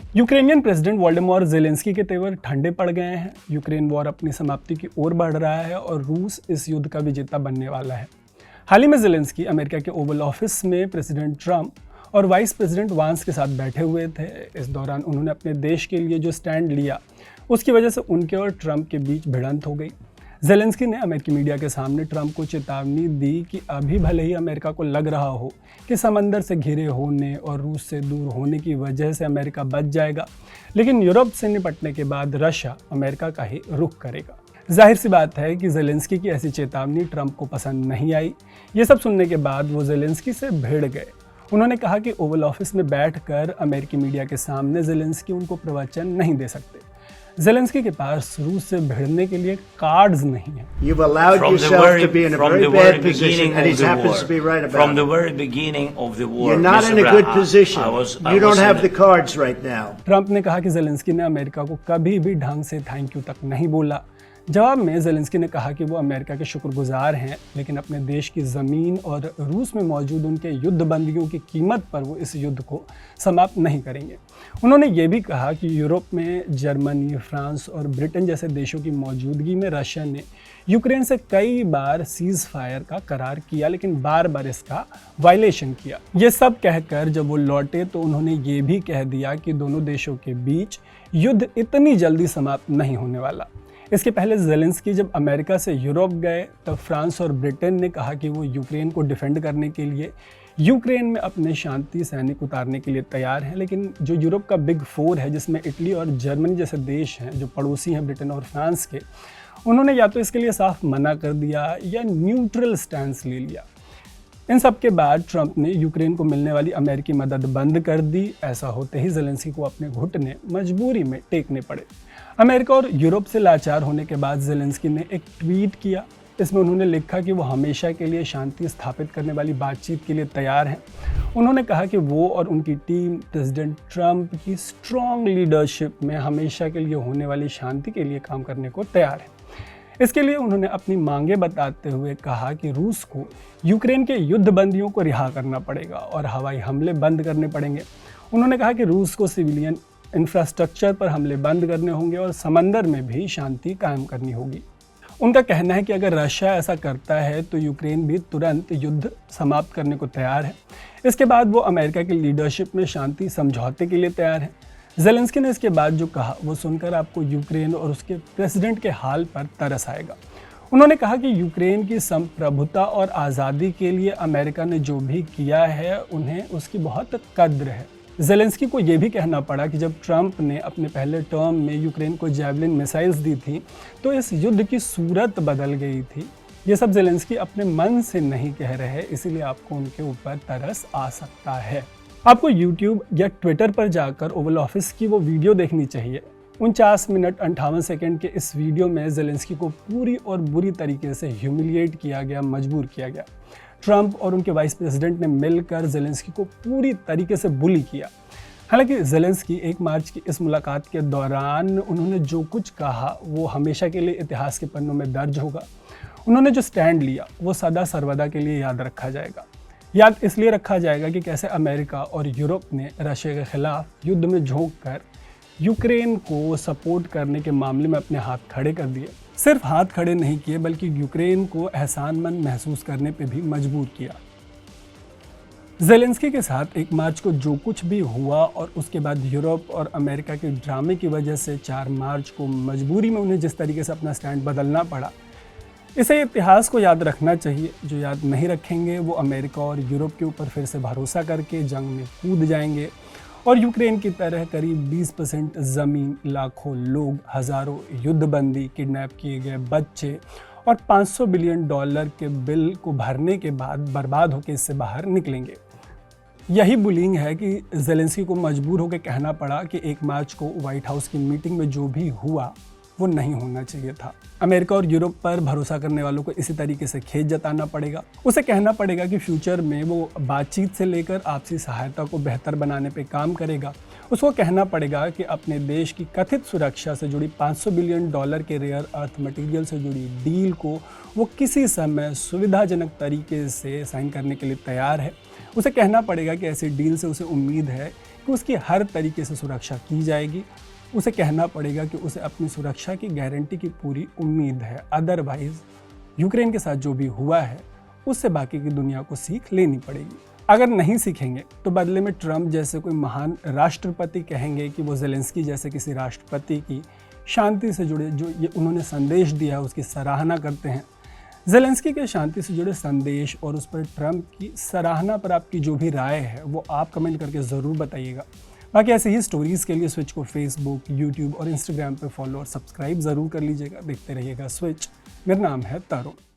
Ukrainian president वोल्डिमॉर Zelensky के तेवर ठंडे पड़ गए हैं। यूक्रेन वॉर अपनी समाप्ति की ओर बढ़ रहा है और रूस इस युद्ध का विजेता बनने वाला है। हाल ही में ज़ेलेंस्की अमेरिका के ओवल ऑफिस में प्रेसिडेंट ट्रंप और वाइस प्रेसिडेंट वांस के साथ बैठे हुए थे। इस दौरान उन्होंने अपने देश के लिए जो स्टैंड लिया उसकी वजह से उनके और ट्रंप के बीच भिड़ंत हो गई। ज़ेलेंस्की ने अमेरिकी मीडिया के सामने ट्रंप को चेतावनी दी कि अभी भले ही अमेरिका को लग रहा हो कि समंदर से घिरे होने और रूस से दूर होने की वजह से अमेरिका बच जाएगा, लेकिन यूरोप से निपटने के बाद रशिया अमेरिका का ही रुख करेगा। जाहिर सी बात है कि ज़ेलेंस्की की ऐसी चेतावनी ट्रंप को पसंद नहीं आई। ये सब सुनने के बाद वो ज़ेलेंस्की से भिड़ गए। उन्होंने कहा कि ओवल ऑफिस में बैठकर अमेरिकी मीडिया के सामने ज़ेलेंस्की उनको प्रवचन नहीं दे सकते। ज़ेलेंस्की के पास रूस से भिड़ने के लिए कार्ड्स नहीं है। You've allowed yourself to be in a very bad position, and he happens to be right about it. From the very beginning of the war, you're not in a good position. You don't have the cards right now. Trump ने कहा कि Zelensky ने America को कभी भी ढंग से thank you तक नहीं बोला। जवाब में ज़ेलेंस्की ने कहा कि वो अमेरिका के शुक्रगुजार हैं, लेकिन अपने देश की ज़मीन और रूस में मौजूद उनके युद्ध बंदियों की कीमत पर वो इस युद्ध को समाप्त नहीं करेंगे। उन्होंने ये भी कहा कि यूरोप में जर्मनी, फ्रांस और ब्रिटेन जैसे देशों की मौजूदगी में रशिया ने यूक्रेन से कई बार सीज़ फायर का करार किया, लेकिन बार बार इसका वायलेशन किया। ये सब कहकर जब वो लौटे तो उन्होंने ये भी कह दिया कि दोनों देशों के बीच युद्ध इतनी जल्दी समाप्त नहीं होने वाला। इसके पहले ज़ेलेंस्की जब अमेरिका से यूरोप गए तब फ्रांस और ब्रिटेन ने कहा कि वो यूक्रेन को डिफेंड करने के लिए यूक्रेन में अपने शांति सैनिक उतारने के लिए तैयार हैं, लेकिन जो यूरोप का बिग फोर है जिसमें इटली और जर्मनी जैसे देश हैं जो पड़ोसी हैं ब्रिटेन और फ्रांस के, उन्होंने या तो इसके लिए साफ मना कर दिया या न्यूट्रल स्टैंस ले लिया। इन सब के बाद ट्रंप ने यूक्रेन को मिलने वाली अमेरिकी मदद बंद कर दी। ऐसा होते ही ज़ेलेंस्की को अपने घुटने मजबूरी में टेकने पड़े। अमेरिका और यूरोप से लाचार होने के बाद ज़ेलेंस्की ने एक ट्वीट किया। इसमें उन्होंने लिखा कि वो हमेशा के लिए शांति स्थापित करने वाली बातचीत के लिए तैयार हैं। उन्होंने कहा कि वो और उनकी टीम प्रेसिडेंट ट्रंप की स्ट्रॉन्ग लीडरशिप में हमेशा के लिए होने वाली शांति के लिए काम करने को तैयार है। इसके लिए उन्होंने अपनी मांगें बताते हुए कहा कि रूस को यूक्रेन के युद्ध बंदियों को रिहा करना पड़ेगा और हवाई हमले बंद करने पड़ेंगे। उन्होंने कहा कि रूस को सिविलियन इंफ्रास्ट्रक्चर पर हमले बंद करने होंगे और समंदर में भी शांति कायम करनी होगी। उनका कहना है कि अगर रशिया ऐसा करता है तो यूक्रेन भी तुरंत युद्ध समाप्त करने को तैयार है। इसके बाद वो अमेरिका की लीडरशिप में शांति समझौते के लिए तैयार है। ज़ेलेंस्की ने इसके बाद जो कहा वो सुनकर आपको यूक्रेन और उसके प्रेसिडेंट के हाल पर तरस आएगा। उन्होंने कहा कि यूक्रेन की संप्रभुता और आज़ादी के लिए अमेरिका ने जो भी किया है उन्हें उसकी बहुत कद्र है। ज़ेलेंस्की को ये भी कहना पड़ा कि जब ट्रंप ने अपने पहले टर्म में यूक्रेन को जैवलिन मिसाइल्स दी थी तो इस युद्ध की सूरत बदल गई थी। ये सब ज़ेलेंस्की अपने मन से नहीं कह रहे, इसीलिए आपको उनके ऊपर तरस आ सकता है। आपको YouTube या ट्विटर पर जाकर ओवल ऑफिस की वो वीडियो देखनी चाहिए। 49 मिनट 58 सेकंड के इस वीडियो में ज़ेलेंस्की को पूरी और बुरी तरीके से ह्यूमिलिएट किया गया, मजबूर किया गया। ट्रंप और उनके वाइस प्रेसिडेंट ने मिलकर ज़ेलेंस्की को पूरी तरीके से बुली किया। हालांकि ज़ेलेंस्की 1 मार्च की इस मुलाकात के दौरान उन्होंने जो कुछ कहा वो हमेशा के लिए इतिहास के पन्नों में दर्ज होगा। उन्होंने जो स्टैंड लिया वो सदा सर्वदा के लिए याद रखा जाएगा। याद इसलिए रखा जाएगा कि कैसे अमेरिका और यूरोप ने रशिया के खिलाफ युद्ध में झोंक कर यूक्रेन को सपोर्ट करने के मामले में अपने हाथ खड़े कर दिए। सिर्फ हाथ खड़े नहीं किए बल्कि यूक्रेन को एहसानमंद महसूस करने पे भी मजबूर किया। ज़ेलेंस्की के साथ 1 मार्च को जो कुछ भी हुआ और उसके बाद यूरोप और अमेरिका के ड्रामे की वजह से 4 मार्च को मजबूरी में उन्हें जिस तरीके से अपना स्टैंड बदलना पड़ा, इसे इतिहास को याद रखना चाहिए। जो याद नहीं रखेंगे वो अमेरिका और यूरोप के ऊपर फिर से भरोसा करके जंग में कूद जाएंगे और यूक्रेन की तरह करीब 20% ज़मीन, लाखों लोग, हज़ारों युद्धबंदी, किडनैप किए गए बच्चे और $500 बिलियन के बिल को भरने के बाद बर्बाद होकर इससे बाहर निकलेंगे। यही बुलिंग है कि ज़ेलेंस्की को मजबूर होकर कहना पड़ा कि 1 मार्च को व्हाइट हाउस की मीटिंग में जो भी हुआ वो नहीं होना चाहिए था। अमेरिका और यूरोप पर भरोसा करने वालों को इसी तरीके से खेद जताना पड़ेगा। उसे कहना पड़ेगा कि फ्यूचर में वो बातचीत से लेकर आपसी सहायता को बेहतर बनाने पे काम करेगा। उसको कहना पड़ेगा कि अपने देश की कथित सुरक्षा से जुड़ी $500 बिलियन के रेयर अर्थ मटेरियल से जुड़ी डील को वो किसी समय सुविधाजनक तरीके से साइन करने के लिए तैयार है। उसे कहना पड़ेगा कि ऐसी डील से उसे उम्मीद है कि उसकी हर तरीके से सुरक्षा की जाएगी। उसे कहना पड़ेगा कि उसे अपनी सुरक्षा की गारंटी की पूरी उम्मीद है। अदरवाइज यूक्रेन के साथ जो भी हुआ है उससे बाकी की दुनिया को सीख लेनी पड़ेगी। अगर नहीं सीखेंगे तो बदले में ट्रंप जैसे कोई महान राष्ट्रपति कहेंगे कि वो ज़ेलेंस्की जैसे किसी राष्ट्रपति की शांति से जुड़े जो ये उन्होंने संदेश दिया है उसकी सराहना करते हैं। ज़ेलेंस्की के शांति से जुड़े संदेश और उस पर ट्रंप की सराहना पर आपकी जो भी राय है वो आप कमेंट करके ज़रूर बताइएगा। बाकी ऐसे ही स्टोरीज़ के लिए स्विच को फेसबुक, यूट्यूब और इंस्टाग्राम पर फॉलो और सब्सक्राइब ज़रूर कर लीजिएगा। देखते रहिएगा स्विच। मेरा नाम है तरुण।